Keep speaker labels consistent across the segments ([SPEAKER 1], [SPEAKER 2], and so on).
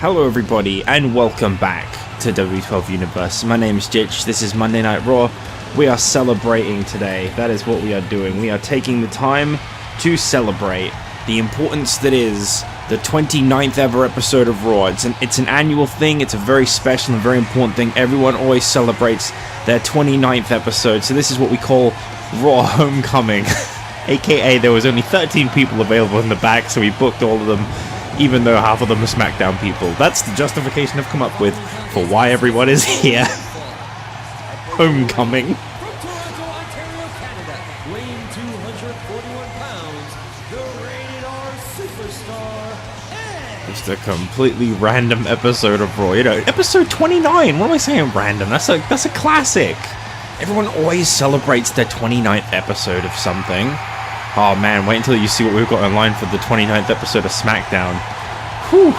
[SPEAKER 1] Hello everybody and welcome back to W12 Universe. My name is Jitch, this is Monday Night Raw. We are celebrating today, that is what we are doing. We are taking the time to celebrate the importance that is the 29th ever episode of Raw. It's an annual thing, it's a very special and very important thing. Everyone always celebrates their 29th episode, so this is what we call Raw Homecoming. AKA there was only 13 people available in the back, so we booked all of them, even though half of them are SmackDown people. That's the justification I've come up with for why everyone is here. Homecoming.
[SPEAKER 2] From Toronto, Ontario, Canada, weighing 241 pounds, the rated R superstar, Edge.
[SPEAKER 1] Just a completely random episode of Raw. You know, episode 29. What am I saying random? That's a classic. Everyone always celebrates their 29th episode of something. Oh man, wait until you see what we've got in line for the 29th episode of SmackDown. Whew.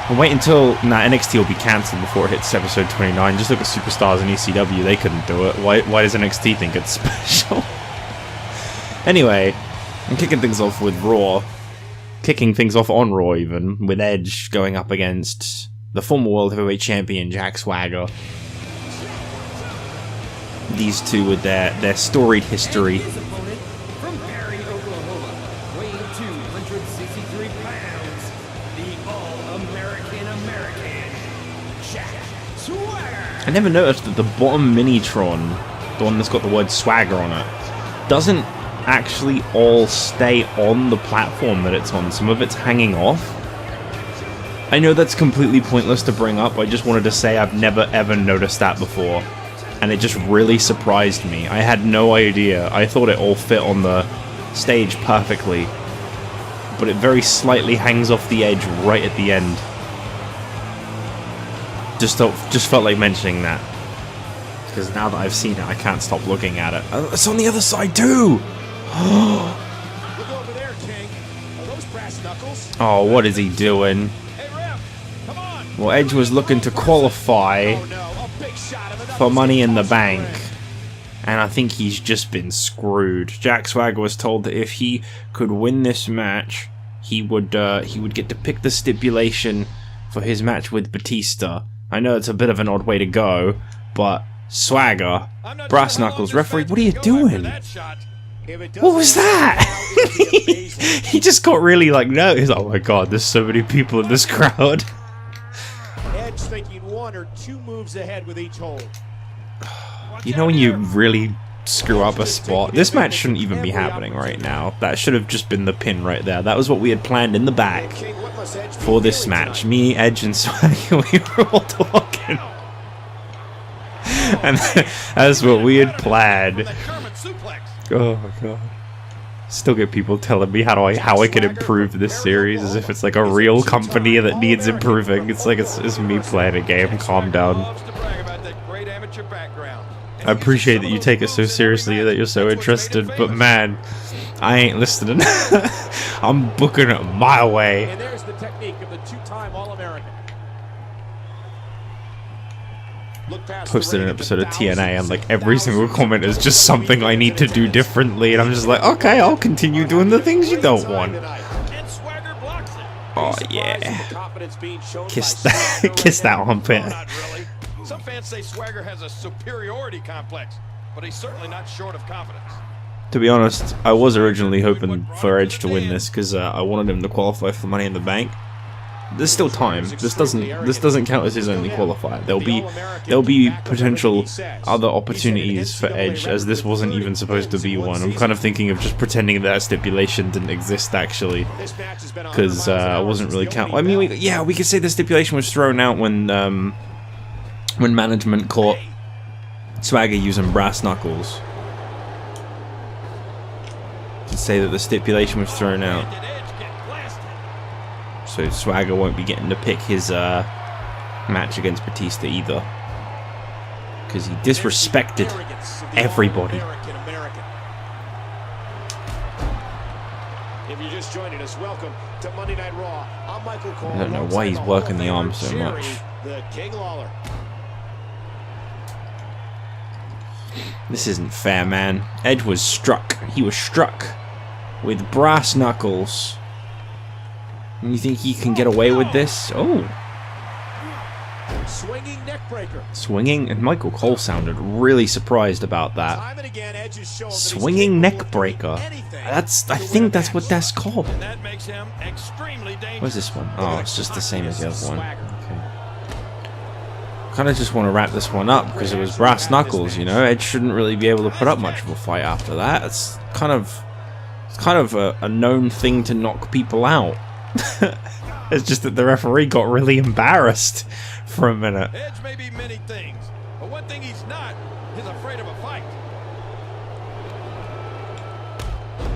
[SPEAKER 1] And wait until... NXT will be cancelled before it hits episode 29. Just look at Superstars and ECW, they couldn't do it. Why does NXT think it's special? Anyway, I'm kicking things off with Raw. Kicking things off on Raw even, with Edge going up against the former World Heavyweight Champion Jack Swagger. These two with their storied history.
[SPEAKER 2] His opponent from Perry, Oklahoma, weighing 263 pounds, the All-American Jack Swagger.
[SPEAKER 1] I never noticed that the bottom Minitron, the one that's got the word Swagger on it, doesn't actually all stay on the platform that it's on. Some of it's hanging off. I know that's completely pointless to bring up. I just wanted to say I've never ever noticed that before. And it just really surprised me. I had no idea. I thought it all fit on the stage perfectly. But it very slightly hangs off the edge right at the end. Just felt like mentioning that. Because now that I've seen it, I can't stop looking at it. It's on the other side too!
[SPEAKER 2] Look over there, King. Are those brass knuckles?
[SPEAKER 1] Oh, what is he doing?
[SPEAKER 2] Hey, ref, come on.
[SPEAKER 1] Well, Edge was looking to qualify
[SPEAKER 2] Oh no, a big shot of another
[SPEAKER 1] for Money in the
[SPEAKER 2] City
[SPEAKER 1] Bank.
[SPEAKER 2] Cosplay.
[SPEAKER 1] And I think he's just been screwed. Jack Swagger was told that if he could win this match, he would get to pick the stipulation for his match with Batista. I know it's a bit of an odd way to go, but Swagger, brass knuckles, referee, what are you doing? What was that? He just got really like nervous. Oh my god, there's so many people in this crowd.
[SPEAKER 2] Edge thinking one or two moves ahead with each hold.
[SPEAKER 1] You know when you really screw up a spot? This match shouldn't even be happening right now. That should have just been the pin right there. That was what we had planned in the back for this match. Me, Edge, and Swagger, we were all talking. And that's what we had planned. Oh my god. Still get people telling me how I can improve this series as if it's like a real company that needs improving. It's like it's me playing a game. Calm down. I appreciate that you take it so seriously, that you're so interested, but man, I ain't listening. I'm booking it my way.
[SPEAKER 2] And there's the technique of the two-time All-American.
[SPEAKER 1] Posted an episode of TNA and like every single comment is just something I need to do differently, and I'm just like, okay, I'll continue doing the things you don't want. Oh yeah. Kiss that armpit.
[SPEAKER 3] Some fans say Swagger has a superiority complex, but he's certainly not short of confidence.
[SPEAKER 1] To be honest, I was originally hoping for Edge to win this because I wanted him to qualify for Money in the Bank. There's still time. This doesn't count as his only qualifier. There'll be potential other opportunities for Edge, as this wasn't even supposed to be one. I'm kind of thinking of just pretending that stipulation didn't exist actually, because I wasn't really counting. I mean, we could say the stipulation was thrown out when management caught Swagger using brass knuckles. To say that the stipulation was thrown out. So Swagger won't be getting to pick his match against Batista either. Because he disrespected everybody.
[SPEAKER 2] If you're just joining us, welcome to Monday Night Raw. I'm Michael Cole.
[SPEAKER 1] I don't know why he's working the arm so much.
[SPEAKER 2] The King Lawler.
[SPEAKER 1] This isn't fair, man. Edge was struck. He was struck with brass knuckles. And you think he can get away with this? Oh,
[SPEAKER 2] Swinging neck breaker.
[SPEAKER 1] Swinging, and Michael Cole sounded really surprised about that.
[SPEAKER 2] Time and again, Edge has shown that he's
[SPEAKER 1] Swinging
[SPEAKER 2] capable
[SPEAKER 1] neck
[SPEAKER 2] of doing
[SPEAKER 1] breaker.
[SPEAKER 2] anything
[SPEAKER 1] That's, I
[SPEAKER 2] to win
[SPEAKER 1] think
[SPEAKER 2] a
[SPEAKER 1] that's what
[SPEAKER 2] match.
[SPEAKER 1] that's called.
[SPEAKER 3] And that makes him extremely dangerous.
[SPEAKER 1] Where's this one? Oh, it's just the same as the other one. Okay. Kind of just want to wrap this one up because it was brass knuckles, you know. Edge shouldn't really be able to put up much of a fight after that. It's kind of a known thing to knock people out. It's just that the referee got really embarrassed for a minute.
[SPEAKER 3] Edge may be many things, but one thing he's not is afraid of a fight.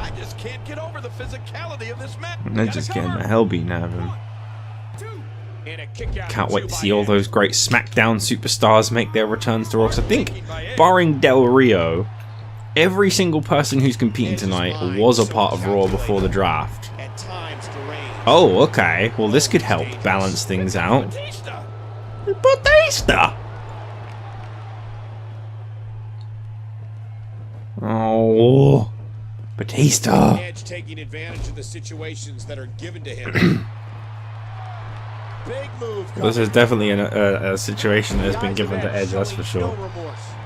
[SPEAKER 3] I just can't get over the physicality of this match.
[SPEAKER 1] And they're just getting the hell beaten out of him.
[SPEAKER 2] And a kick out
[SPEAKER 1] Can't
[SPEAKER 2] of
[SPEAKER 1] wait
[SPEAKER 2] two
[SPEAKER 1] to
[SPEAKER 2] by
[SPEAKER 1] see all
[SPEAKER 2] Edge.
[SPEAKER 1] those great SmackDown superstars make their returns to Raw. 'Cause I think, barring Del Rio, every single person who's competing tonight was a part of Raw before the draft.
[SPEAKER 2] At times deranged.
[SPEAKER 1] Oh, okay. Well, this could help balance things out.
[SPEAKER 3] Batista.
[SPEAKER 1] Batista! Oh, Batista.
[SPEAKER 2] Edge taking advantage of the situations that are given to him. Big move.
[SPEAKER 1] This is definitely a situation that has been given to Edge, that's for sure.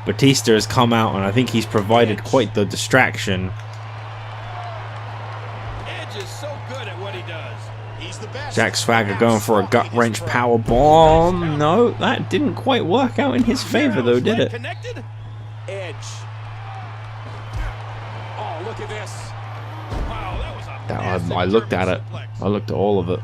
[SPEAKER 1] Batista has come out, and I think he's provided quite the distraction.
[SPEAKER 3] Edge is so good at what he does.
[SPEAKER 2] He's the best.
[SPEAKER 1] Jack Swagger going for a gut wrench power bomb. No, that didn't quite work out in his favor, though, did it?
[SPEAKER 3] Connected?
[SPEAKER 2] Edge. Oh, look at this.
[SPEAKER 3] Wow, that was a massive
[SPEAKER 1] I looked at it.
[SPEAKER 3] suplex.
[SPEAKER 1] I looked at all of it.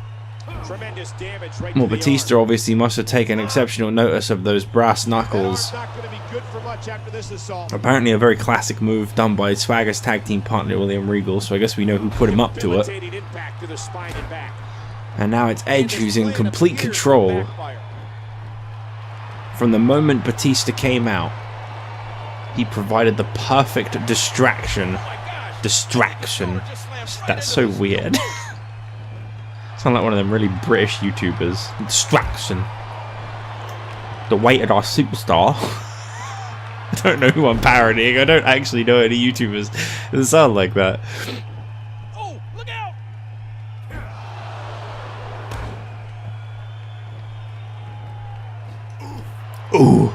[SPEAKER 2] Tremendous damage right
[SPEAKER 1] Well,
[SPEAKER 2] to the
[SPEAKER 1] Batista
[SPEAKER 2] arm.
[SPEAKER 1] obviously must have taken exceptional notice of those brass
[SPEAKER 2] That
[SPEAKER 1] knuckles.
[SPEAKER 2] arm's not going to be good for much after this assault.
[SPEAKER 1] Apparently a very classic move done by Swagger's tag team partner William Regal, so I guess we know who put him up to it.
[SPEAKER 2] Debilitating impact to the spine and back.
[SPEAKER 1] And now it's Edge who's in complete
[SPEAKER 2] Appears to
[SPEAKER 1] control.
[SPEAKER 2] backfire.
[SPEAKER 1] From the moment Batista came out, he provided the perfect distraction.
[SPEAKER 3] Oh my gosh.
[SPEAKER 1] Distraction.
[SPEAKER 3] Just slammed right
[SPEAKER 1] That's
[SPEAKER 3] into
[SPEAKER 1] so
[SPEAKER 3] the
[SPEAKER 1] weird. Sound like one of them really British YouTubers. Distraction. The weighted our superstar. I don't know who I'm parodying. I don't actually know any YouTubers that sound like that.
[SPEAKER 3] Oh, look out!
[SPEAKER 1] Ooh.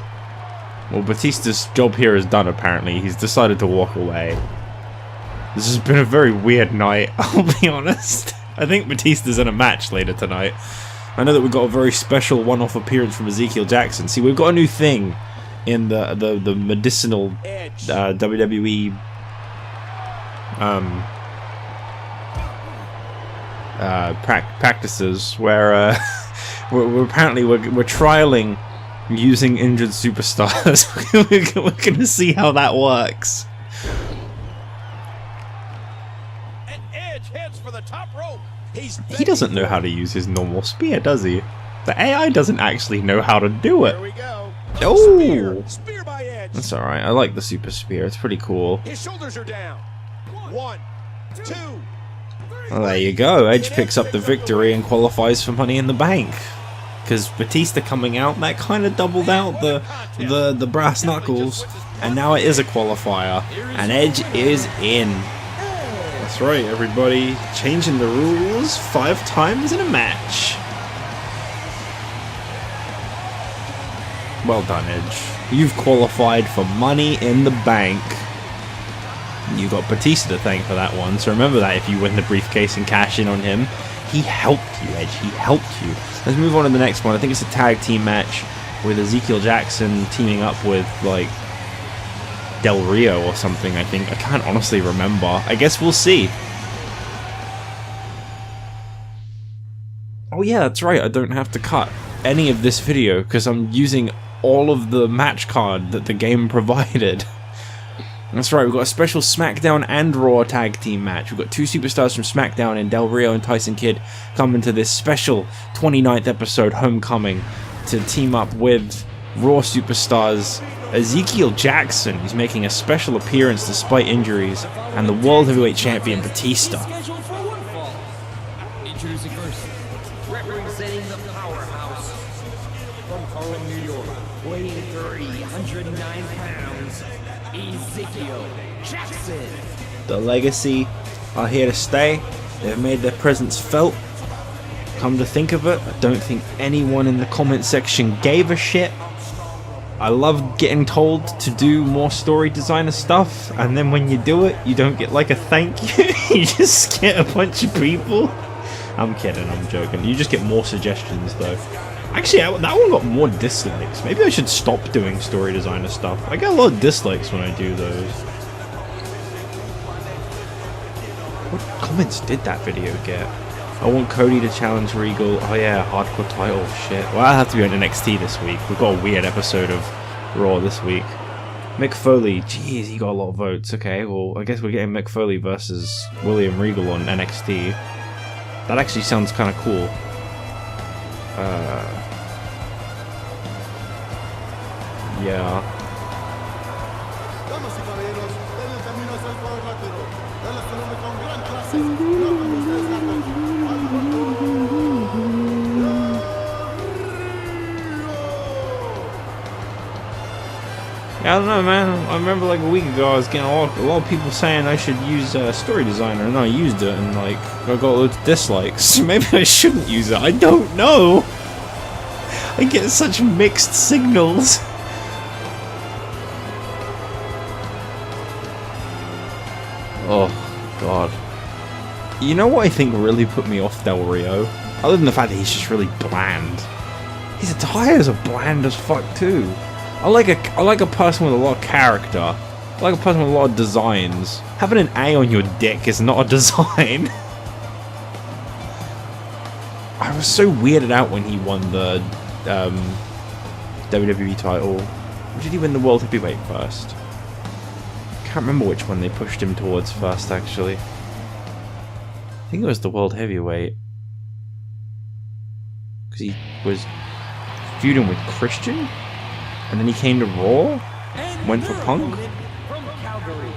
[SPEAKER 1] Well, Batista's job here is done, apparently. He's decided to walk away. This has been a very weird night, I'll be honest. I think Batista's in a match later tonight. I know that we've got a very special one-off appearance from Ezekiel Jackson. See, we've got a new thing in the medicinal
[SPEAKER 2] Edge.
[SPEAKER 1] WWE practices where we're apparently we're trialing using injured superstars. We're gonna see how that works.
[SPEAKER 3] And Edge heads for the top rope.
[SPEAKER 1] He doesn't know how to use his normal spear, does he? The AI doesn't actually know how to do
[SPEAKER 2] There
[SPEAKER 1] it.
[SPEAKER 2] we go.
[SPEAKER 1] Oh,
[SPEAKER 2] Spear by Edge.
[SPEAKER 1] that's all right. I like the super spear. It's pretty cool.
[SPEAKER 2] His shoulders are down. 1, 2.
[SPEAKER 1] Well, there you go. Edge picks up the victory and qualifies for Money in the Bank. Because Batista coming out, that kind of doubled out the brass knuckles, and now it is a qualifier, and Edge is in. That's right, everybody. Changing the rules 5 times in a match. Well done, Edge. You've qualified for Money in the Bank. You got Batista to thank for that one, so remember that if you win the briefcase and cash in on him. He helped you, Edge. He helped you. Let's move on to the next one. I think it's a tag team match with Ezekiel Jackson teaming up with, like, Del Rio or something, I think. I can't honestly remember. I guess we'll see. Oh yeah, that's right. I don't have to cut any of this video because I'm using all of the match card that the game provided. That's right, we've got a special SmackDown and Raw tag team match. We've got 2 superstars from SmackDown in Del Rio and Tyson Kidd coming to this special 29th episode Homecoming to team up with Raw superstars Ezekiel Jackson, who's making a special appearance despite injuries, and the World Heavyweight Champion Batista.
[SPEAKER 4] Scheduled for one fall. Introducing first, representing the powerhouse from Harlem, New York, weighing 309 pounds, Ezekiel Jackson.
[SPEAKER 1] The Legacy are here to stay. They've made their presence felt. Come to think of it, I don't think anyone in the comment section gave a shit. I love getting told to do more story designer stuff, and then when you do it, you don't get like a thank you. You just get a bunch of people. I'm kidding, I'm joking. You just get more suggestions though. Actually, that one got more dislikes. Maybe I should stop doing story designer stuff. I get a lot of dislikes when I do those. What comments did that video get? I want Cody to challenge Regal. Oh yeah, hardcore title. Shit. Well, I'll have to be on NXT this week. We've got a weird episode of Raw this week. Mick Foley. Jeez, he got a lot of votes. Okay, well, I guess we're getting Mick Foley versus William Regal on NXT. That actually sounds kind of cool. Yeah. I don't know, man. I remember like a week ago I was getting a lot of people saying I should use story designer, and I used it, and like I got loads of dislikes. Maybe I shouldn't use it. I don't know. I get such mixed signals. Oh god. You know what I think really put me off Del Rio? Other than the fact that he's just really bland. His attires are bland as fuck too. I like a person with a lot of character. I like a person with a lot of designs. Having an A on your dick is not a design. I was so weirded out when he won the WWE title. Or did he win the World Heavyweight first? Can't remember which one they pushed him towards first, actually. I think it was the World Heavyweight. Because he was feuding with Christian? And then he came to Raw? Went for Punk?
[SPEAKER 4] From Calgary,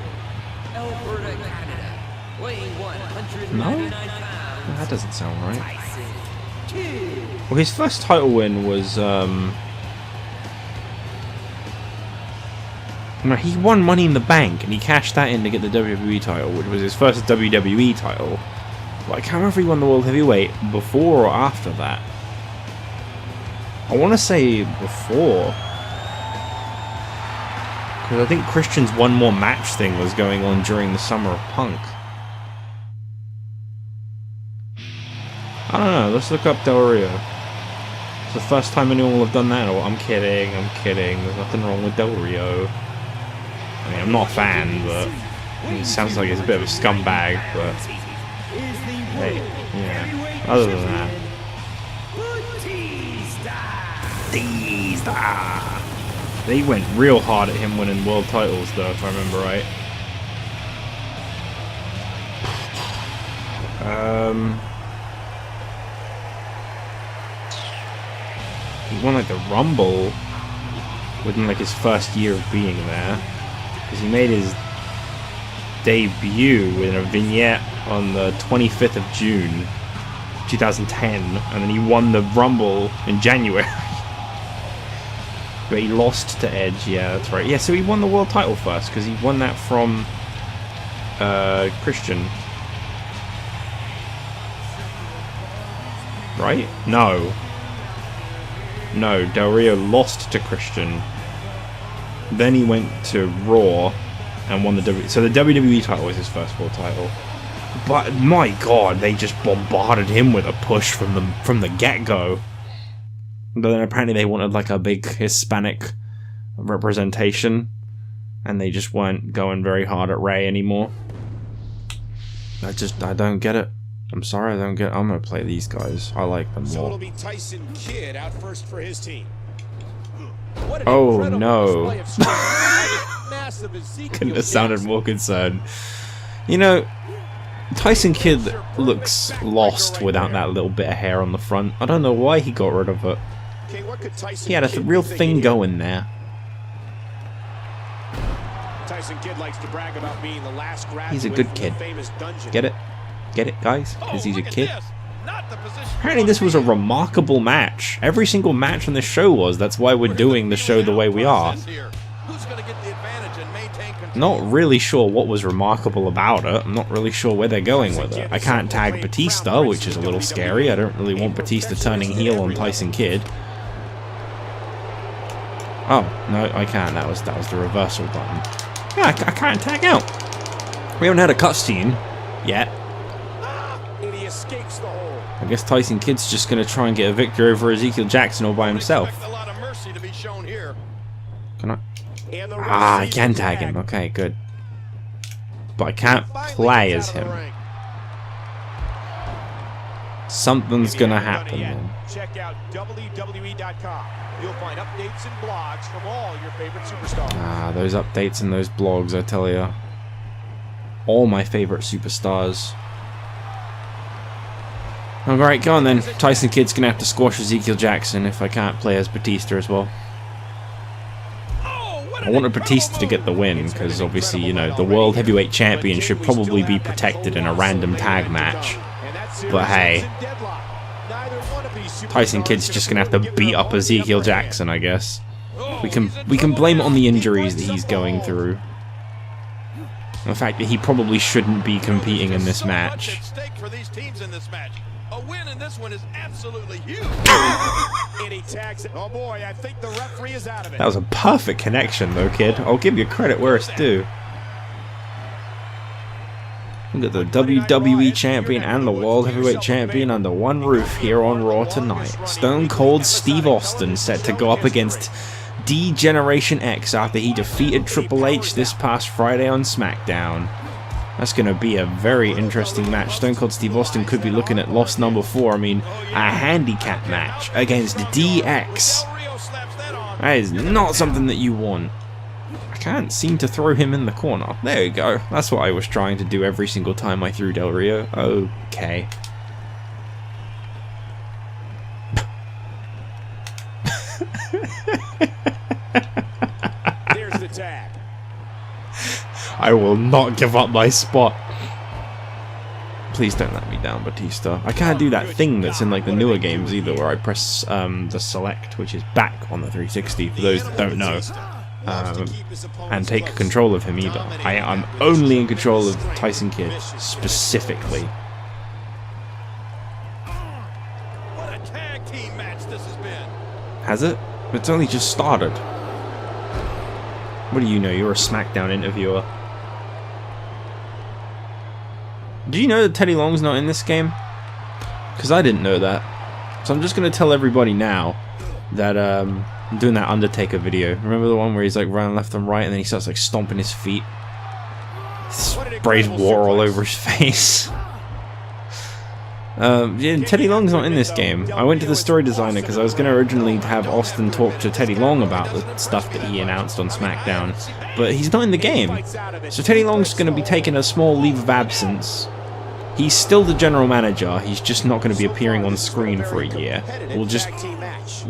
[SPEAKER 4] Alberta, Canada, weighing 199
[SPEAKER 1] No?
[SPEAKER 4] pounds,
[SPEAKER 1] That doesn't sound right.
[SPEAKER 4] Tyson Kidd.
[SPEAKER 1] Well, his first title win was, no, he won Money in the Bank, and he cashed that in to get the WWE title, which was his first WWE title. But I can't remember if he won the World Heavyweight before or after that. I want to say before. Because I think Christian's one more match thing was going on during the summer of Punk. I don't know, let's look up Del Rio. It's the first time anyone will have done that. Oh, I'm kidding. There's nothing wrong with Del Rio. I mean, I'm not a fan, but it sounds like he's a bit of a scumbag, but hey, yeah. Other than that. Batista! They went real hard at him winning world titles, though, if I remember right. He won like the Rumble within like his first year of being there, because he made his debut in a vignette on the 25th of June 2010, and then he won the Rumble in January. But he lost to Edge, yeah, that's right. Yeah, so he won the world title first, because he won that from Christian. Right? No, Del Rio lost to Christian. Then he went to Raw and won the WWE. So the WWE title was his first world title. But my god, they just bombarded him with a push from the get-go. But then apparently they wanted like a big Hispanic representation, and they just weren't going very hard at Ray anymore. I don't get it. I'm sorry, I don't get it. I'm gonna play these guys. I like them
[SPEAKER 2] So
[SPEAKER 1] more.
[SPEAKER 2] it'll be Tyson Kidd out first for his team.
[SPEAKER 1] Oh no.
[SPEAKER 2] Massive Ezekiel
[SPEAKER 1] Couldn't have sounded
[SPEAKER 2] Jackson.
[SPEAKER 1] more concerned. You know, Tyson Kidd looks lost without that little bit of hair on the front. I don't know why he got rid of it.
[SPEAKER 2] Okay, what could Tyson
[SPEAKER 1] He had a
[SPEAKER 2] Kidd
[SPEAKER 1] real
[SPEAKER 2] be
[SPEAKER 1] thing
[SPEAKER 2] thinking?
[SPEAKER 1] going there.
[SPEAKER 2] Tyson Kidd likes to brag about being the last
[SPEAKER 1] He's a
[SPEAKER 2] graduate
[SPEAKER 1] good
[SPEAKER 2] from
[SPEAKER 1] kid.
[SPEAKER 2] the famous dungeon.
[SPEAKER 1] Get it? Get it, guys? Because he's a kid.
[SPEAKER 3] Not the position.
[SPEAKER 1] Apparently this was a remarkable match. Every single match on this show was. That's why we're doing the show the way we are.
[SPEAKER 3] Who's going to get the advantage and maintain control?
[SPEAKER 1] Not really sure what was remarkable about it. I'm not really sure where they're going with it. I can't tag Batista, which is a little scary. I don't really want Batista turning heel on Tyson Kidd. Oh, no, I can't. That was the reversal button. Yeah, I can't tag out. We haven't had a cutscene yet.
[SPEAKER 2] And he escapes the hole.
[SPEAKER 1] I guess Tyson Kidd's just going to try and get a victory over Ezekiel Jackson all by himself.
[SPEAKER 3] A lot of mercy to be shown here.
[SPEAKER 1] Can I? Ah, I can tag him. Okay, good. But I can't play as him. Something's gonna happen then.
[SPEAKER 2] Check out WWE.com. You'll find updates and blogs from all your favorite superstars.
[SPEAKER 1] Ah, those updates and those blogs, I tell ya. All my favorite superstars. Alright, go on then. Tyson Kidd's gonna have to squash Ezekiel Jackson if I can't play as Batista as well. I wanted Batista to get the win, because obviously, you know, the World Heavyweight Champion should probably be protected in a random tag match. But hey, Tyson Kidd's just gonna have to beat up Ezekiel Jackson, I guess. We can blame it on the injuries that he's going through. The fact that he probably shouldn't be competing in this match.
[SPEAKER 3] A win in this one is absolutely huge.
[SPEAKER 2] Oh boy, I think the referee is out of it.
[SPEAKER 1] That was a perfect connection though, kid. I'll give you credit where it's due. Look at the WWE Champion and the World Heavyweight Champion under one roof here on Raw tonight. Stone Cold Steve Austin set to go up against D-Generation X after he defeated Triple H this past Friday on SmackDown. That's going to be a very interesting match. Stone Cold Steve Austin could be looking at loss number 4. I mean, a handicap match against DX. That is not something that you want. I can't seem to throw him in the corner. There you go. That's what I was trying to do every single time I threw Del Rio. Okay.
[SPEAKER 2] There's the tag.
[SPEAKER 1] I will not give up my spot. Please don't let me down, Batista. I can't do that thing that's in like the newer games either, where I press the select, which is back on the 360, for those that don't know, and take control of him either. I'm only in control of Tyson Kidd, specifically.
[SPEAKER 3] What a tag team match this has been.
[SPEAKER 1] Has it? It's only just started. What do you know? You're a SmackDown interviewer. Do you know that Teddy Long's not in this game? Because I didn't know that. So I'm just going to tell everybody now that I'm doing that Undertaker video. Remember the one where he's like running left and right and then he starts like stomping his feet? Sprays water all over his face. Yeah, Teddy Long's not in this game. I went to the story designer because I was going to originally have Austin talk to Teddy Long about the stuff that he announced on SmackDown, but he's not in the game. So Teddy Long's going to be taking a small leave of absence. He's still the general manager, he's just not going to be appearing on screen for a year. We'll just...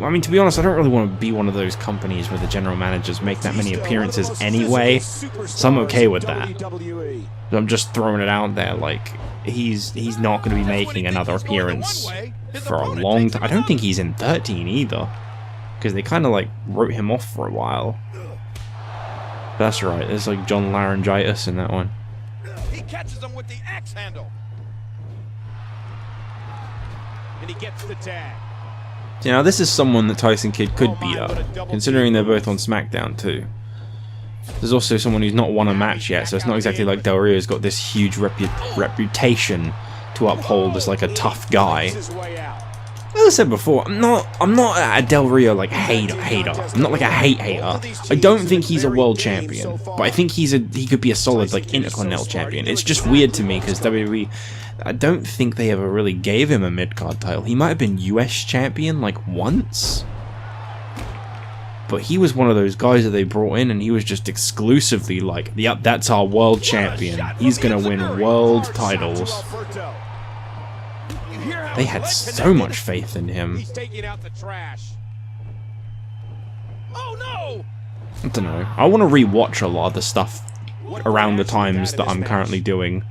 [SPEAKER 1] I mean, to be honest, I don't really want to be one of those companies where the general managers make that many appearances anyway, so I'm okay with that. I'm just throwing it out there, like, he's not going to be making another appearance for a long time. I don't think he's in 13 either, because they kind of like wrote him off for a while. But that's right, there's like John Laryngitis in that one.
[SPEAKER 3] He catches him with the axe handle.
[SPEAKER 2] And he gets the tag.
[SPEAKER 1] You know, this is someone that Tyson Kidd could beat up, considering they're both on SmackDown too. There's also someone who's not won a match yet, so it's not exactly like Del Rio's got this huge reputation to uphold as like a tough guy. As I said before, I'm not a Del Rio like hater. I'm not like a hater. I don't think he's a world champion, but I think he could be a solid like Intercontinental champion. It's just weird to me because WWE, I don't think they ever really gave him a mid-card title. He might have been US champion like once, but he was one of those guys that they brought in and he was just exclusively like, yep, that's our world champion. He's gonna win world titles. They had so much faith in him.
[SPEAKER 2] He's taking out the trash.
[SPEAKER 3] Oh no!
[SPEAKER 1] I don't know. I want to rewatch a lot of the stuff around the times that I'm currently doing.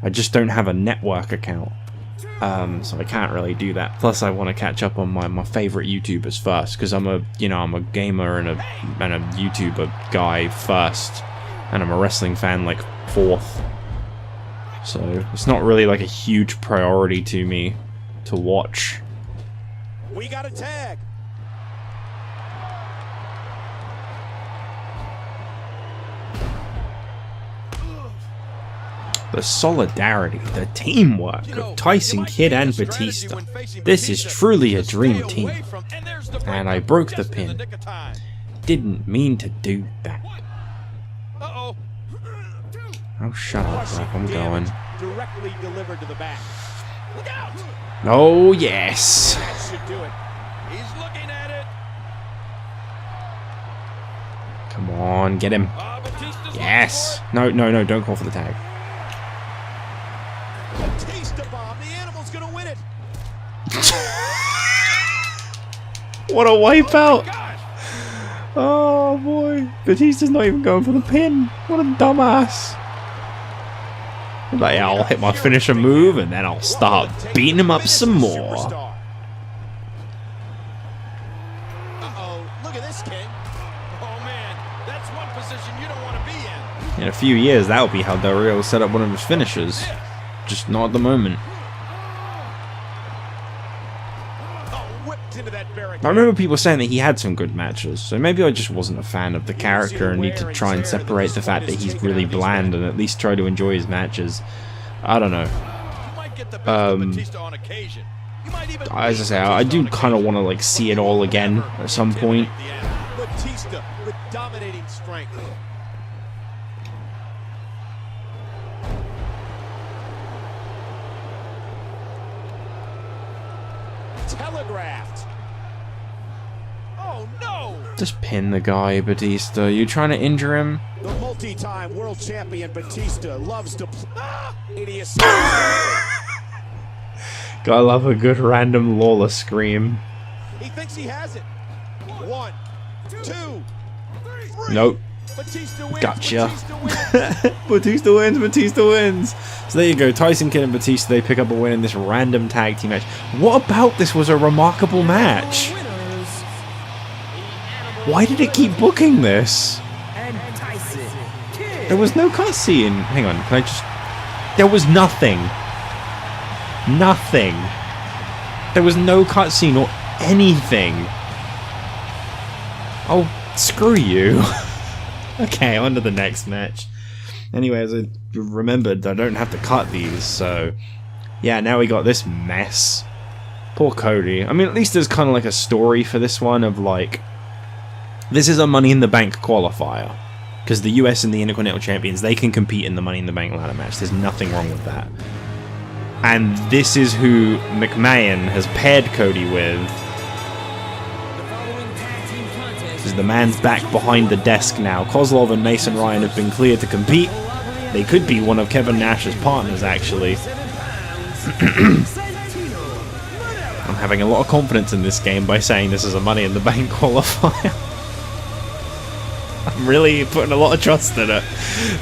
[SPEAKER 1] I just don't have a network account, so I can't really do that. Plus, I want to catch up on my favorite YouTubers first, because I'm a gamer and a YouTuber guy first. And I'm a wrestling fan like 4th. So it's not really like a huge priority to me to watch.
[SPEAKER 2] We got a tag.
[SPEAKER 1] The solidarity, the teamwork of Tyson Kidd and Batista. This is truly a dream team. And I broke the pin. Didn't mean to do that.
[SPEAKER 3] Uh-oh.
[SPEAKER 1] Oh, shut up, Ref. I'm going.
[SPEAKER 2] Directly delivered to the back. Look out!
[SPEAKER 1] Oh, yes.
[SPEAKER 2] That should do it.
[SPEAKER 3] He's looking at it.
[SPEAKER 1] Come on, get him.
[SPEAKER 3] Batista's
[SPEAKER 1] Yes. No, no, no, don't call for the tag.
[SPEAKER 2] Batista bomb. The animal's gonna win it.
[SPEAKER 1] What a wipeout.
[SPEAKER 3] gosh.
[SPEAKER 1] Oh, boy. Batista's not even going for the pin. What a dumbass. Like, yeah, I'll hit my finisher move and then I'll start beating him up some more.
[SPEAKER 2] Uh-oh, look at this, King.
[SPEAKER 3] Oh, man. That's one position you don't want to be in.
[SPEAKER 1] In a few years, that'll be how Del Rio will set up one of his finishers. Just not at the moment.
[SPEAKER 2] Oh, whipped into that barricade.
[SPEAKER 1] I remember people saying that he had some good matches, so maybe I just wasn't a fan of the character and need to try and separate the fact that he's really bland and at least try to enjoy his matches. I don't know.
[SPEAKER 3] You might get the best of Batista on occasion. You might even
[SPEAKER 1] As I say, I do kind of want to like see it all again at some point.
[SPEAKER 2] Batista with dominating strength. Telegraphed. Oh no!
[SPEAKER 1] Just pin the guy, Batista. You trying to injure him?
[SPEAKER 2] The multi-time world champion Batista loves to idiocy.
[SPEAKER 1] Gotta love a good random Lawler scream.
[SPEAKER 2] He thinks he has it. 1, 2, 3.
[SPEAKER 1] Nope.
[SPEAKER 2] Batista wins.
[SPEAKER 1] Gotcha.
[SPEAKER 2] Batista wins.
[SPEAKER 1] Batista wins, Batista wins. So there you go, Tyson Kidd and Batista, they pick up a win in this random tag team match. What about this was a remarkable match? Why did it keep booking this?
[SPEAKER 4] And Tyson Kidd.
[SPEAKER 1] There was no cutscene. Hang on, can I just... There was nothing. Nothing. There was no cutscene or anything. Oh, screw you. Okay, on to the next match. Anyway, as I remembered, I don't have to cut these, so... Yeah, now we got this mess. Poor Cody. I mean, at least there's kind of like a story for this one of like... This is a Money in the Bank qualifier. Because the US and the Intercontinental Champions, they can compete in the Money in the Bank ladder match. There's nothing wrong with that. And this is who McMahon has paired Cody with. Because the man's back behind the desk now. Kozlov and Mason Ryan have been cleared to compete. They could be one of Kevin Nash's partners, actually. I'm having a lot of confidence in this game by saying this is a Money in the Bank qualifier. I'm really putting a lot of trust in it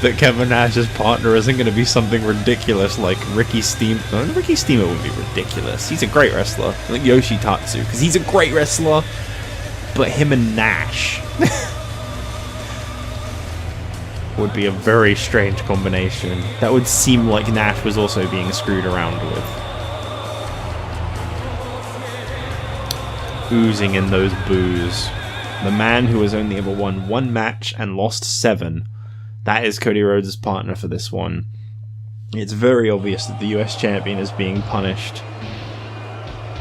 [SPEAKER 1] that Kevin Nash's partner isn't going to be something ridiculous like Ricky Steamboat. No, Ricky Steamboat would be ridiculous. He's a great wrestler. Like Yoshitatsu, because he's a great wrestler. But him and Nash would be a very strange combination. That would seem like Nash was also being screwed around with. Oozing in those boos. The man who has only ever won one match and lost 7. That is Cody Rhodes' partner for this one. It's very obvious that the US champion is being punished.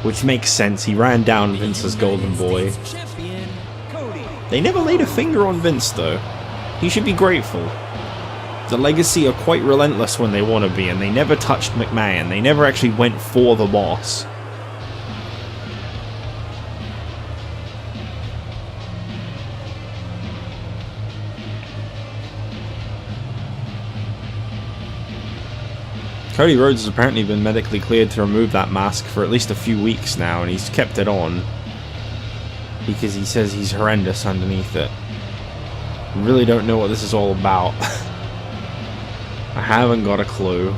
[SPEAKER 1] Which makes sense, he ran down Vince's golden boy. They never laid a finger on Vince though. He should be grateful. The Legacy are quite relentless when they want to be, and they never touched McMahon. They never actually went for the boss. Cody Rhodes has apparently been medically cleared to remove that mask for at least a few weeks now, and he's kept it on because he says he's horrendous underneath it. I really don't know what this is all about. I haven't got a clue.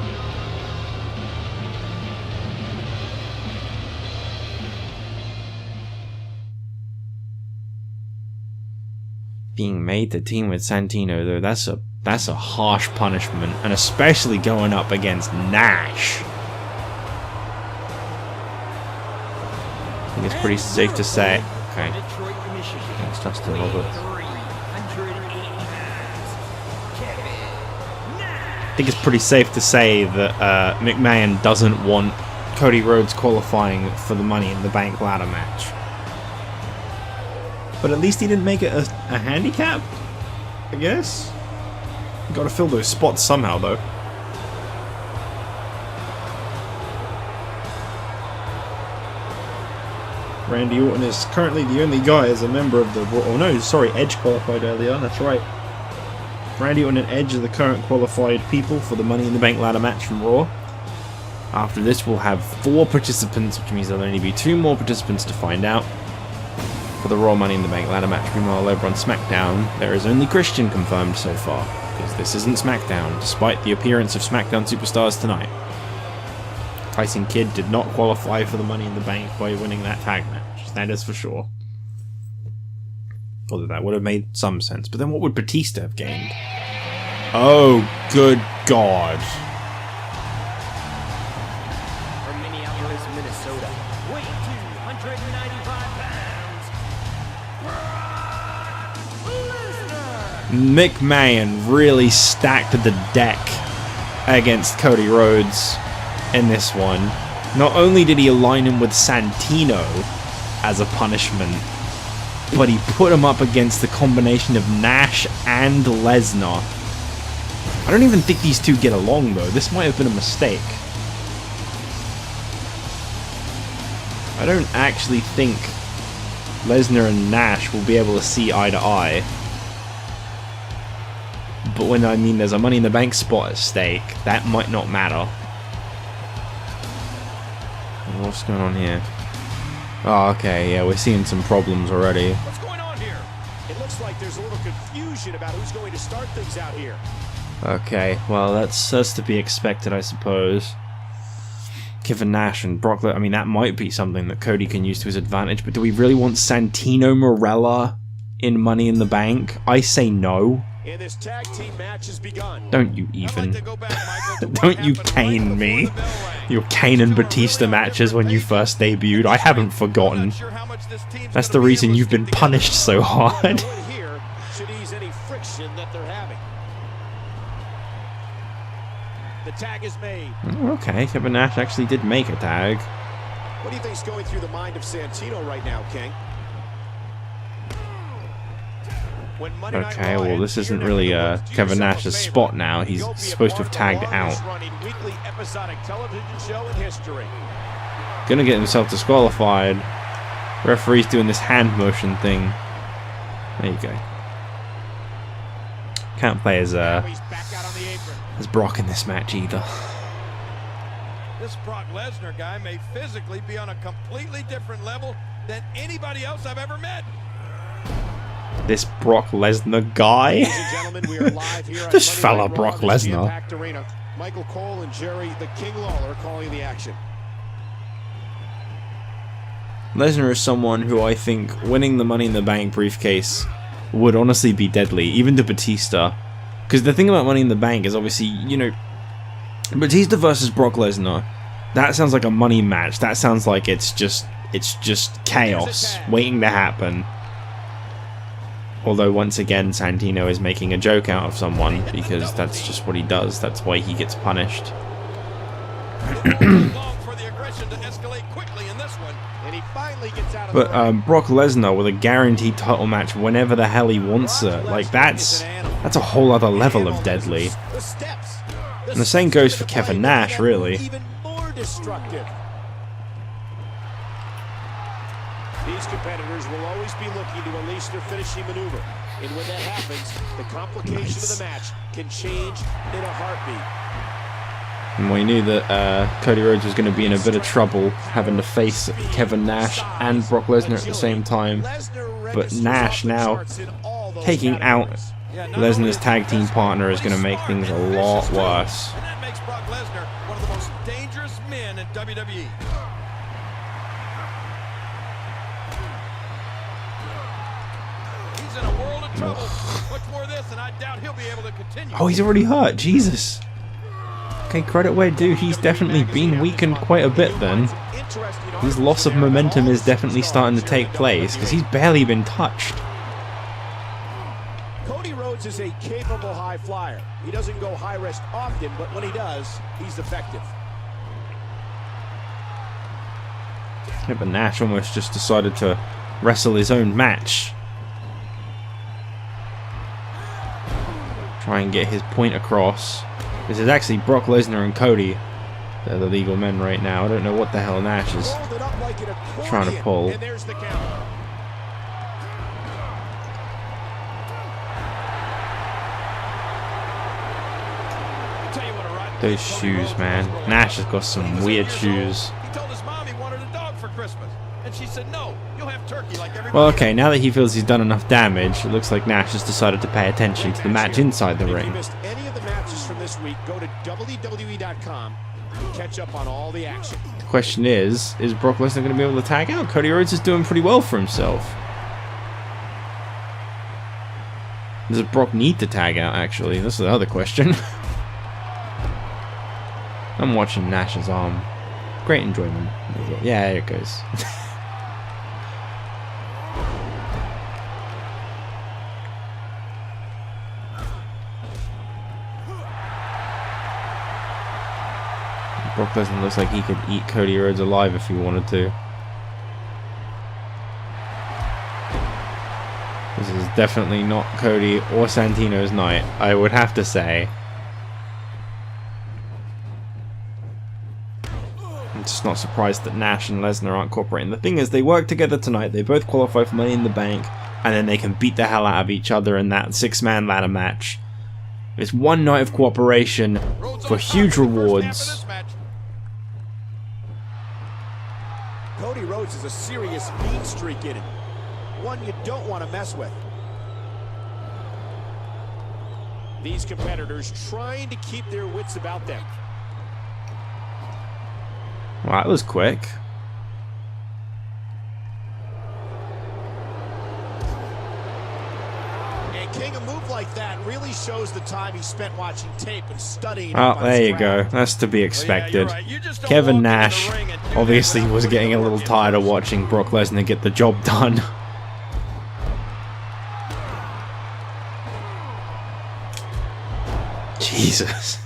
[SPEAKER 1] Being made to team with Santino, though, that's a harsh punishment, and especially going up against Nash. I think it's pretty safe to say. Okay. That's Dustin Roberts. I think it's pretty safe to say that McMahon doesn't want Cody Rhodes qualifying for the Money in the Bank ladder match. But at least he didn't make it a handicap, I guess. Got to fill those spots somehow, though. Randy Orton is currently the only guy as a member of the... Oh no, sorry, Edge qualified earlier, that's right. Randy Orton and Edge are the current qualified people for the Money in the Bank ladder match from Raw. After this, we'll have 4 participants, which means there'll only be 2 more participants to find out for the Raw Money in the Bank ladder match. Meanwhile, over on SmackDown, there is only Christian confirmed so far, because this isn't SmackDown, despite the appearance of SmackDown superstars tonight. Tyson Kidd did not qualify for the Money in the Bank by winning that tag match, that is for sure. Although that would have made some sense, but then what would Batista have gained? Oh, good God.
[SPEAKER 4] From Minneapolis, Minnesota, weight 295 pounds,
[SPEAKER 1] McMahon really stacked the deck against Cody Rhodes in this one. Not only did he align him with Santino as a punishment, but he put him up against the combination of Nash and Lesnar. I don't even think these two get along, though. This might have been a mistake. I don't actually think Lesnar and Nash will be able to see eye to eye. But when I mean there's a Money in the Bank spot at stake, that might not matter. What's going on here? Oh, okay, yeah, we're seeing some problems already.
[SPEAKER 2] What's going on here? It looks like there's a little confusion about who's going to start things out here.
[SPEAKER 1] Okay, well, that's to be expected, I suppose. Kevin Nash and Brock Lesnar, I mean, that might be something that Cody can use to his advantage, but do we really want Santino Marella in Money in the Bank? I say no.
[SPEAKER 2] And this tag team match has begun.
[SPEAKER 1] Don't you even. Don't you cane me. Your Kane and Batista matches when you first debuted. I haven't forgotten. That's the reason you've been punished so hard.
[SPEAKER 2] Here should ease any friction that they're having. The tag is made.
[SPEAKER 1] Okay, Kevin Nash actually did make a tag.
[SPEAKER 2] What do you think's going through the mind of Santino right now, King?
[SPEAKER 1] Okay, well, this isn't really Kevin Nash's spot now. He's supposed to have tagged out. Gonna get himself disqualified. Referee's doing this hand motion thing. There you go. Can't play as Brock in this match either.
[SPEAKER 3] This Brock Lesnar guy may physically be on a completely different level than anybody else I've ever met.
[SPEAKER 1] This Brock Lesnar guy? This fella Brock Lesnar.
[SPEAKER 2] Michael Cole and Jerry the King Lawler calling the action.
[SPEAKER 1] Lesnar is someone who I think winning the Money in the Bank briefcase would honestly be deadly, even to Batista. Because the thing about Money in the Bank is obviously, you know, Batista versus Brock Lesnar, that sounds like a money match. That sounds like it's just chaos waiting to happen. Although, once again, Santino is making a joke out of someone, because that's just what he does. That's why he gets punished. But Brock Lesnar with a guaranteed title match whenever the hell he wants it, like that's a whole other level of deadly. And the same goes for Kevin Nash, really.
[SPEAKER 2] These competitors will always be looking to unleash their finishing maneuver. And when that happens, the complication of the match can change in a heartbeat.
[SPEAKER 1] And we knew that Cody Rhodes was going to be in a bit of trouble having to face Kevin Nash and Brock Lesnar at the same time. But Nash now taking out Lesnar's tag team partner is going to make things a lot worse.
[SPEAKER 3] And that makes Brock Lesnar one of the most dangerous men in WWE. He's in a world of trouble. Much more of this, and I doubt he'll be able to continue.
[SPEAKER 1] Oh, he's already hurt. Jesus. Okay, credit where due. He's definitely been weakened quite a bit then. His loss of momentum is definitely starting to take place because he's barely been touched.
[SPEAKER 2] Cody Rhodes is a capable high flyer. He doesn't go high risk often, but when he does, he's effective.
[SPEAKER 1] Yeah, but Nash almost just decided to wrestle his own match. Try and get his point across. This is actually Brock Lesnar and Cody. They're the legal men right now. I don't know what the hell Nash is trying to pull.
[SPEAKER 2] And there's the count.
[SPEAKER 1] Those shoes, man. Nash has got some weird shoes.
[SPEAKER 3] He told his mom he wanted a dog for Christmas, and she said no, you'll have turkey like everybody.
[SPEAKER 1] Well, okay, now that he feels he's done enough damage, it looks like Nash has decided to pay attention to the match inside the
[SPEAKER 2] If
[SPEAKER 1] ring.
[SPEAKER 2] you missed any of the matches from this week, go to WWE.com and catch up on all the action.
[SPEAKER 1] The question is Brock Lesnar going to be able to tag out? Cody Rhodes is doing pretty well for himself. Does Brock need to tag out, actually? That's the other question. I'm watching Nash's arm. Great enjoyment. Yeah, there it goes. Brock Lesnar looks like he could eat Cody Rhodes alive if he wanted to. This is definitely not Cody or Santino's night, I would have to say. I'm just not surprised that Nash and Lesnar aren't cooperating. The thing is, they work together tonight. They both qualify for Money in the Bank, and then they can beat the hell out of each other in that six-man ladder match. It's one night of cooperation for huge rewards.
[SPEAKER 2] Cody Rhodes is a serious mean streak in it. One you don't want to mess with. These competitors trying to keep their wits about them.
[SPEAKER 1] Well, that was quick.
[SPEAKER 2] And King, a move like that really shows the time he spent watching tape and studying.
[SPEAKER 1] Oh, there you go. That's to be expected. Kevin Nash obviously was getting a little tired of watching Brock Lesnar get the job done. Jesus.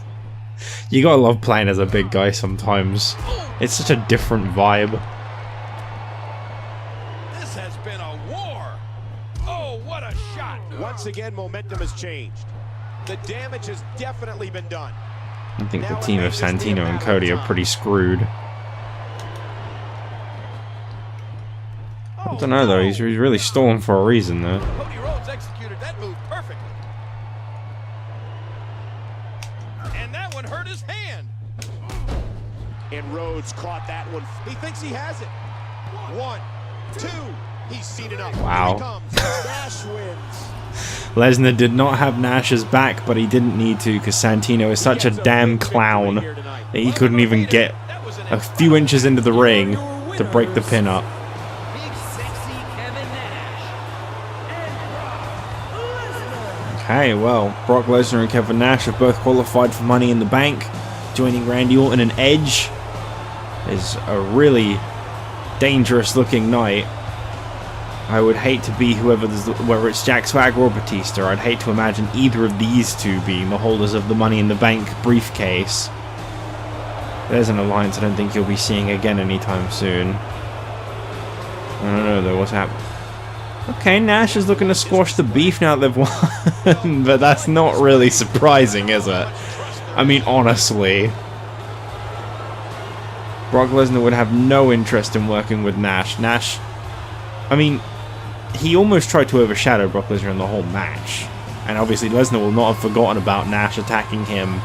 [SPEAKER 1] You gotta love playing as a big guy sometimes. It's such a different vibe.
[SPEAKER 3] This has been a war. Oh, what a shot.
[SPEAKER 2] Once again, momentum has changed. The damage has definitely been done.
[SPEAKER 1] I think the team of Santino and Cody are pretty screwed. I don't know though, he's really stalling for a reason though.
[SPEAKER 3] Cody Rhodes executed that move perfectly. And that one hurt his hand.
[SPEAKER 2] And Rhodes caught that one. He thinks he has it. 1, 2. He's seen enough.
[SPEAKER 1] Wow.
[SPEAKER 2] Here he comes. Nash wins.
[SPEAKER 1] Lesnar did not have Nash's back, but he didn't need to because Santino is such a damn clown that he couldn't even get a few inches into the ring to break the pin up. Okay, well, Brock Lesnar and Kevin Nash have both qualified for Money in the Bank. Joining Randy Orton and Edge is a really dangerous looking night. I would hate to be whether it's Jack Swagger or Batista. I'd hate to imagine either of these two being the holders of the Money in the Bank briefcase. There's an alliance I don't think you'll be seeing again anytime soon. I don't know though, what's happening? Okay, Nash is looking to squash the beef now that they've won, but that's not really surprising, is it? I mean, honestly. Brock Lesnar would have no interest in working with Nash. Nash, I mean, he almost tried to overshadow Brock Lesnar in the whole match. And obviously Lesnar will not have forgotten about Nash attacking him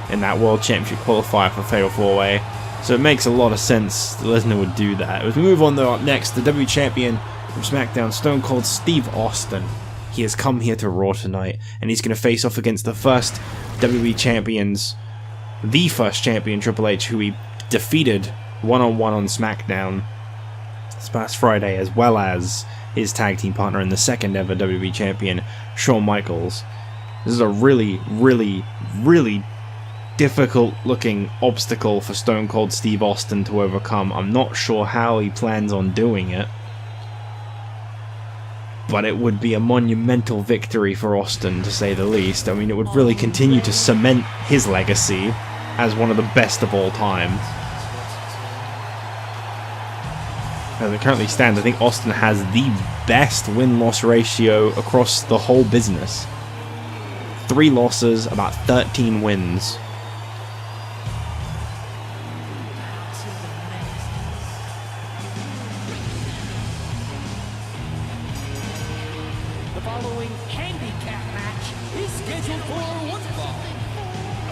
[SPEAKER 1] in that World Championship qualifier for Fatal 4-Way. So it makes a lot of sense that Lesnar would do that. As we move on though, up next, the WWE Champion from SmackDown, Stone Cold Steve Austin. He has come here to Raw tonight, and he's going to face off against the first WWE Champions, the first champion, Triple H, who he defeated one-on-one on SmackDown this past Friday, as well as his tag team partner and the second ever WWE champion, Shawn Michaels. This is a really, really, really difficult looking obstacle for Stone Cold Steve Austin to overcome. I'm not sure how he plans on doing it, but it would be a monumental victory for Austin, to say the least. I mean, it would really continue to cement his legacy as one of the best of all time. As it currently stands, I think Austin has the best win-loss ratio across the whole business. 3 losses, about 13 wins.
[SPEAKER 4] The following handicap match is scheduled for one fall.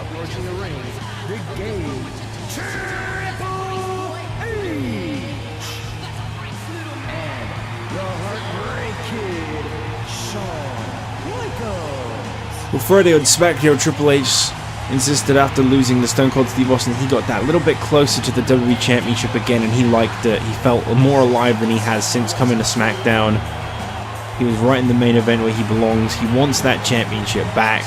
[SPEAKER 4] Approaching the ring, the game, Triple H! And the Heartbreak Kid, Shawn Michaels.
[SPEAKER 1] Well, Friday on SmackDown, Triple H insisted after losing the Stone Cold Steve Austin, he got that little bit closer to the WWE Championship again, and he liked it. He felt more alive than he has since coming to SmackDown. He was right in the main event where he belongs. He wants that championship back,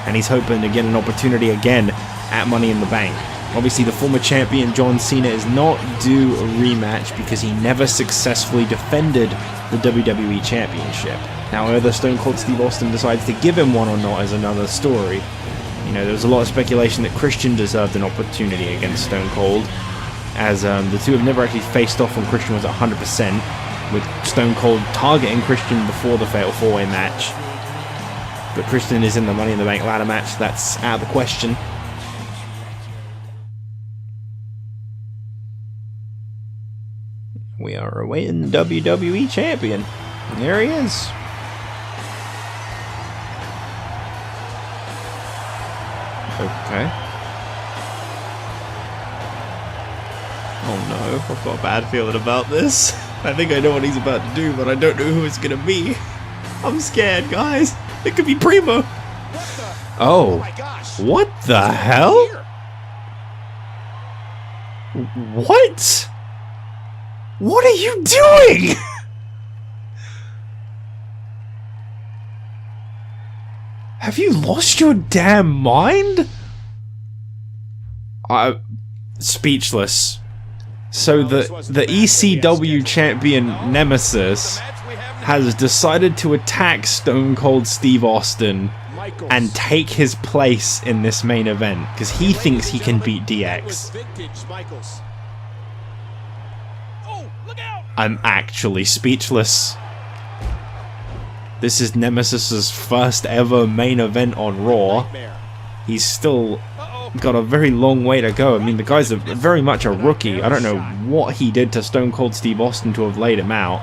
[SPEAKER 1] and he's hoping to get an opportunity again at Money in the Bank. Obviously, the former champion John Cena is not due a rematch because he never successfully defended the WWE Championship. Now, whether Stone Cold Steve Austin decides to give him one or not is another story. You know, there was a lot of speculation that Christian deserved an opportunity against Stone Cold, as the two have never actually faced off when Christian was at 100%, with Stone Cold targeting Christian before the Fatal 4-Way match. But Christian is in the Money in the Bank ladder match, so that's out of the question. We are awaiting the WWE Champion. And there he is. Okay. Oh no, I've got a bad feeling about this. I think I know what he's about to do, but I don't know who it's gonna be. I'm scared, guys. It could be Primo. Oh.
[SPEAKER 2] my gosh.
[SPEAKER 1] What the hell? What? What are you doing? Have you lost your damn mind? I'm speechless. So the ECW champion Nemesis has decided to attack Stone Cold Steve Austin and take his place in this main event because he thinks he can beat DX. I'm actually speechless. This is Nemesis's first ever main event on Raw. He's still got a very long way to go. I mean, the guy's very much a rookie. I don't know what he did to Stone Cold Steve Austin to have laid him out.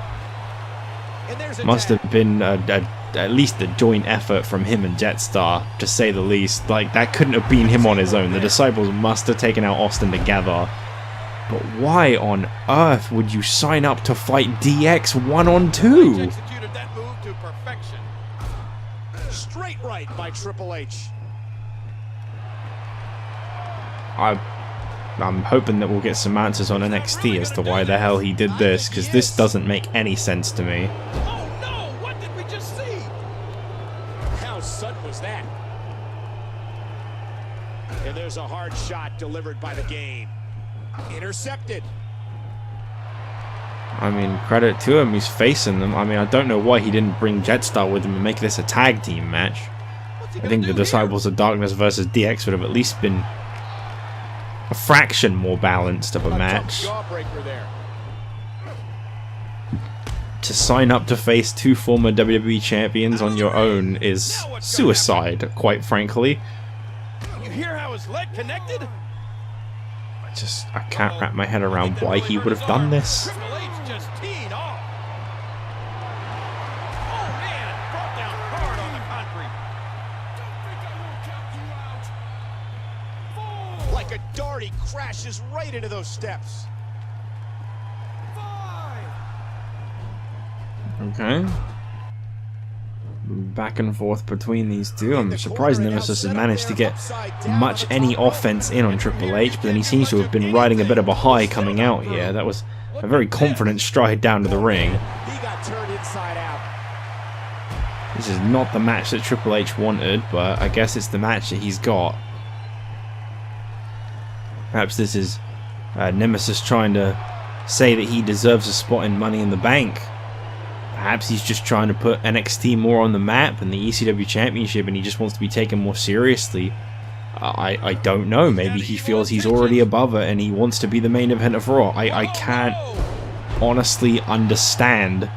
[SPEAKER 1] Must have been at least a joint effort from him and Jetstar, to say the least. Like, that couldn't have been him on his own. The Disciples must have taken out Austin together. But why on earth would you sign up to fight DX 1-on-2?
[SPEAKER 3] Executed that move to perfection.
[SPEAKER 2] Straight right by Triple H.
[SPEAKER 1] I'm hoping that we'll get some answers on NXT as to why the hell he did this, because this doesn't make any sense to me.
[SPEAKER 3] Oh no! What did we just see?
[SPEAKER 2] How sudden was that? And there's a hard shot delivered by the game. Intercepted.
[SPEAKER 1] I mean, credit to him, he's facing them. I mean, I don't know why he didn't bring Jetstar with him and make this a tag team match. I think the Disciples of Darkness versus DX would have at least been a fraction more balanced of a match. To sign up to face two former WWE champions on your own is suicide, quite frankly.
[SPEAKER 3] You hear how his leg connected?
[SPEAKER 1] I can't wrap my head around why he would have done this.
[SPEAKER 3] Triple H just teed off. Oh man, brought down hard on the concrete.
[SPEAKER 2] Like a dart, he crashes right into those steps.
[SPEAKER 1] Okay. Back and forth between these two. I'm surprised Nemesis has managed to get much any offense in on Triple H, but then he seems to have been riding a bit of a high coming out here. That was a very confident stride down to the ring.
[SPEAKER 2] He got turned inside out.
[SPEAKER 1] This is not the match that Triple H wanted, but I guess it's the match that he's got. Perhaps this is Nemesis trying to say that he deserves a spot in Money in the Bank. Perhaps he's just trying to put NXT more on the map and the ECW Championship, and he just wants to be taken more seriously. I don't know. Maybe he feels he's already above it and he wants to be the main event of Raw. I can't honestly understand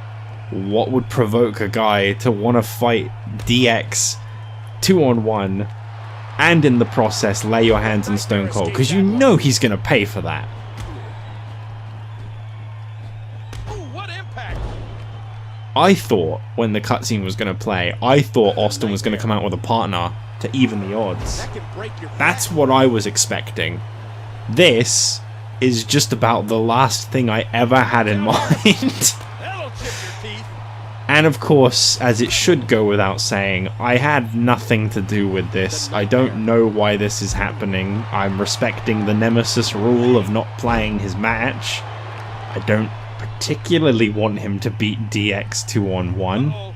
[SPEAKER 1] what would provoke a guy to want to fight DX 2-on-1 and in the process lay your hands on Stone Cold, because you know he's going to pay for that. I thought when the cutscene was going to play, I thought Austin was going to come out with a partner to even the odds. That's what I was expecting. This is just about the last thing I ever had in mind. And of course, as it should go without saying, I had nothing to do with this. I don't know why this is happening. I'm respecting the Nemesis rule of not playing his match. I don't particularly want him to beat DX 2-on-1.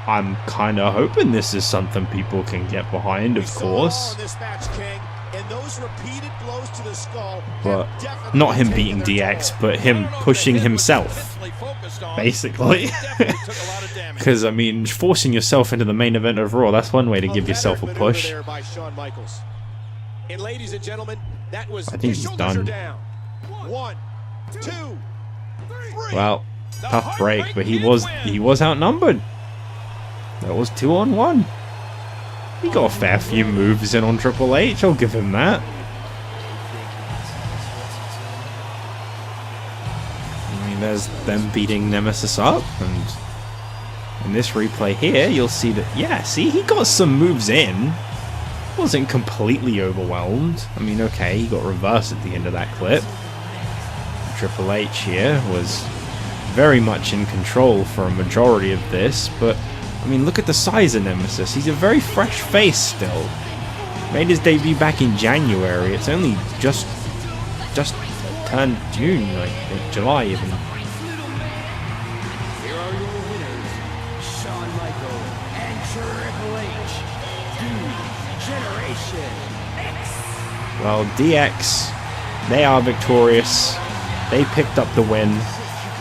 [SPEAKER 1] I'm kind of hoping this is something people can get behind, of course. But not him beating DX, but him pushing himself, basically. Because, I mean, forcing yourself into the main event of Raw, that's one way to give yourself a push. I think he's done. Well, tough break, but he was outnumbered. That was 2-on-1. He got a fair few moves in on Triple H, I'll give him that. I mean, there's them beating Nemesis up, and in this replay here, you'll see that, yeah, see, he got some moves in. Wasn't completely overwhelmed. I mean, okay, he got reversed at the end of that clip. Triple H here was very much in control for a majority of this, but I mean, look at the size of Nemesis. He's a very fresh face still. Made his debut back in January. It's only just turned June, I think, July even.
[SPEAKER 4] Here are your winners, Shawn Michaels and Triple H. Generation X.
[SPEAKER 1] Well, DX, they are victorious. They picked up the win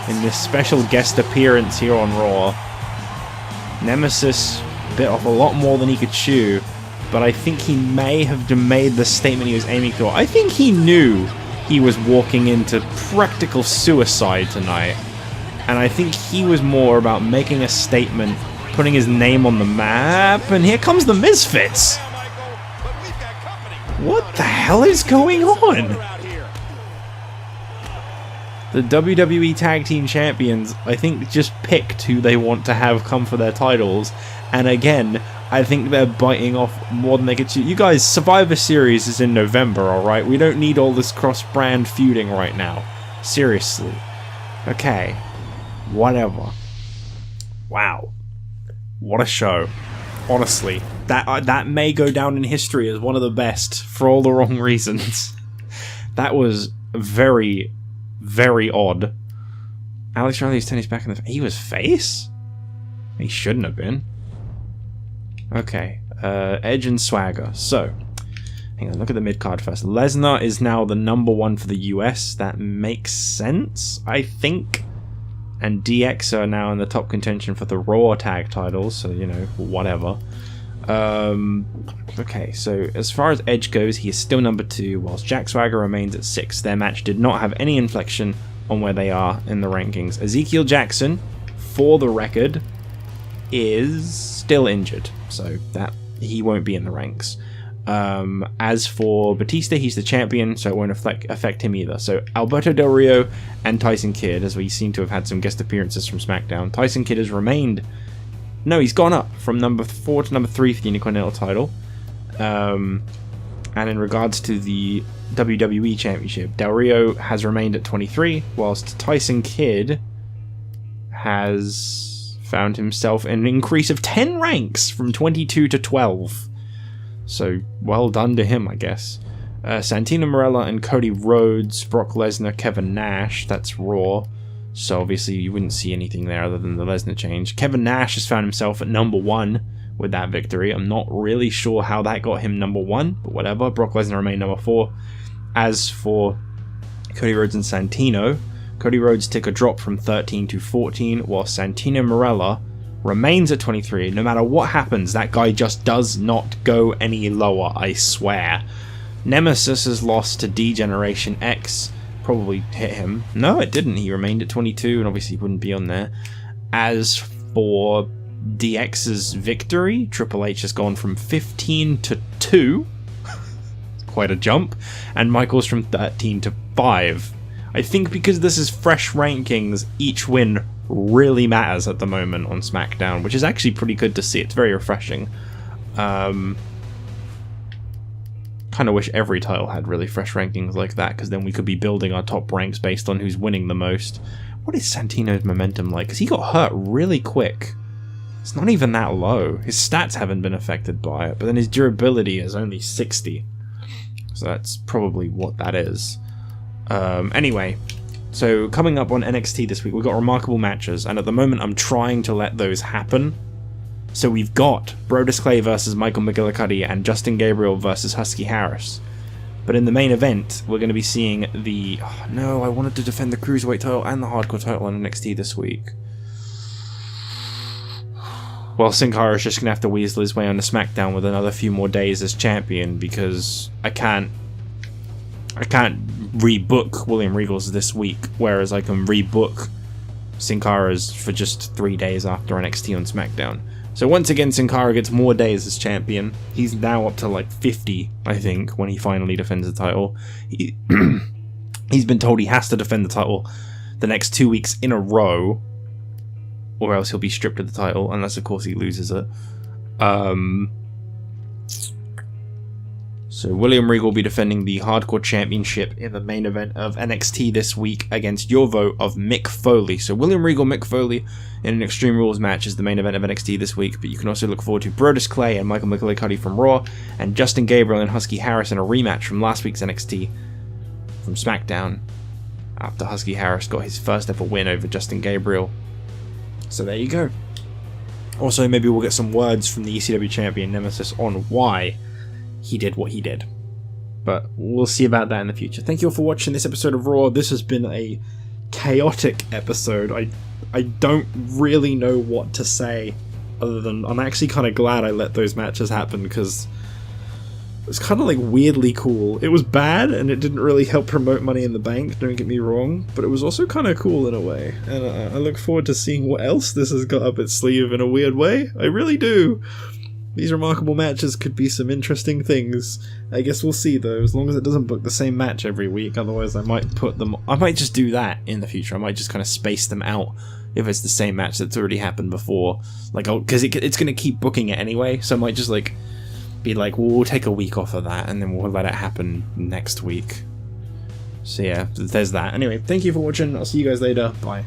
[SPEAKER 1] in this special guest appearance here on Raw. Nemesis bit off a lot more than he could chew, but I think he may have made the statement he was aiming for. I think he knew he was walking into practical suicide tonight, and I think he was more about making a statement, putting his name on the map, and here comes the Misfits! What the hell is going on? The WWE Tag Team Champions, I think, just picked who they want to have come for their titles. And again, I think they're biting off more than they could chew. You guys, Survivor Series is in November, alright? We don't need all this cross-brand feuding right now. Seriously. Okay. Whatever. Wow. What a show. Honestly. That may go down in history as one of the best for all the wrong reasons. That was very odd. Alex Riley's tennis back in the... He was face? He shouldn't have been. Okay. Edge and Swagger. So, hang on, look at the mid-card first. Lesnar is now the #1 for the US. That makes sense, I think. And DX are now in the top contention for the Raw tag titles, so, you know, whatever. Okay, so as far as Edge goes, he is still #2, whilst Jack Swagger remains at 6. Their match did not have any inflection on where they are in the rankings. Ezekiel Jackson, for the record, is still injured, so that he won't be in the ranks. As for Batista, he's the champion, so it won't affect him either. So Alberto Del Rio and Tyson Kidd, as we seem to have had some guest appearances from SmackDown. Tyson Kidd has remained... No, he's gone up from #4 to #3 for the Intercontinental title. And in regards to the WWE Championship, Del Rio has remained at 23, whilst Tyson Kidd has found himself an increase of 10 ranks from 22 to 12. So, well done to him, I guess. Santino Marella and Cody Rhodes, Brock Lesnar, Kevin Nash, that's Raw. So obviously you wouldn't see anything there other than the Lesnar change. Kevin Nash has found himself at number 1 with that victory. I'm not really sure how that got him number 1, but whatever. Brock Lesnar remained number 4. As for Cody Rhodes and Santino, Cody Rhodes took a drop from 13 to 14, while Santino Marella remains at 23. No matter what happens, that guy just does not go any lower, I swear. Nemesis has lost to D-Generation X. Probably hit him. No, it didn't. He remained at 22, and obviously he wouldn't be on there. As for DX's victory, Triple H has gone from 15 to 2. Quite a jump. And Michaels from 13 to 5. I think because this is fresh rankings, each win really matters at the moment on SmackDown, which is actually pretty good to see. It's very refreshing. Kind of wish every title had really fresh rankings like that, because then we could be building our top ranks based on who's winning the most. What is Santino's momentum like? Because he got hurt really quick. It's not even that low. His stats haven't been affected by it, but then his durability is only 60. So that's probably what that is. Anyway, so coming up on NXT this week, we've got remarkable matches, and at the moment I'm trying to let those happen. So we've got Brodus Clay versus Michael McGillicuddy and Justin Gabriel versus Husky Harris. But in the main event, we're going to be seeing the... Oh, no, I wanted to defend the Cruiserweight title and the Hardcore title on NXT this week. Well, Sin Cara's just going to have to weasel his way onto SmackDown with another few more days as champion, because I can't rebook William Regal's this week, whereas I can rebook Sin Cara's for just 3 days after NXT on SmackDown. So once again, Sin Cara gets more days as champion. He's now up to like 50, I think, when he finally defends the title. He's been told he has to defend the title the next 2 weeks in a row, or else he'll be stripped of the title, unless of course he loses it. So William Regal will be defending the Hardcore Championship in the main event of NXT this week against your vote of Mick Foley. So William Regal, Mick Foley in an Extreme Rules match is the main event of NXT this week, but you can also look forward to Brodus Clay and Michael McGillicuddy from Raw, and Justin Gabriel and Husky Harris in a rematch from last week's NXT from SmackDown, after Husky Harris got his first ever win over Justin Gabriel. So there you go. Also, maybe we'll get some words from the ECW champion Nemesis on why he did what he did. But we'll see about that in the future. Thank you all for watching this episode of Raw. This has been a chaotic episode. I don't really know what to say, other than I'm actually kind of glad I let those matches happen, because it was kind of like weirdly cool. It was bad, and it didn't really help promote Money in the Bank, don't get me wrong, but it was also kind of cool in a way, and I look forward to seeing what else this has got up its sleeve in a weird way. I really do. These remarkable matches could be some interesting things. I guess we'll see though, as long as it doesn't book the same match every week. Otherwise I might just do that in the future. I might just kind of space them out if it's the same match that's already happened before. Like, because it's going to keep booking it anyway, so I might just like be like, well, we'll take a week off of that and then we'll let it happen next week. So yeah, there's that. Anyway, thank you for watching. I'll see you guys later. Bye.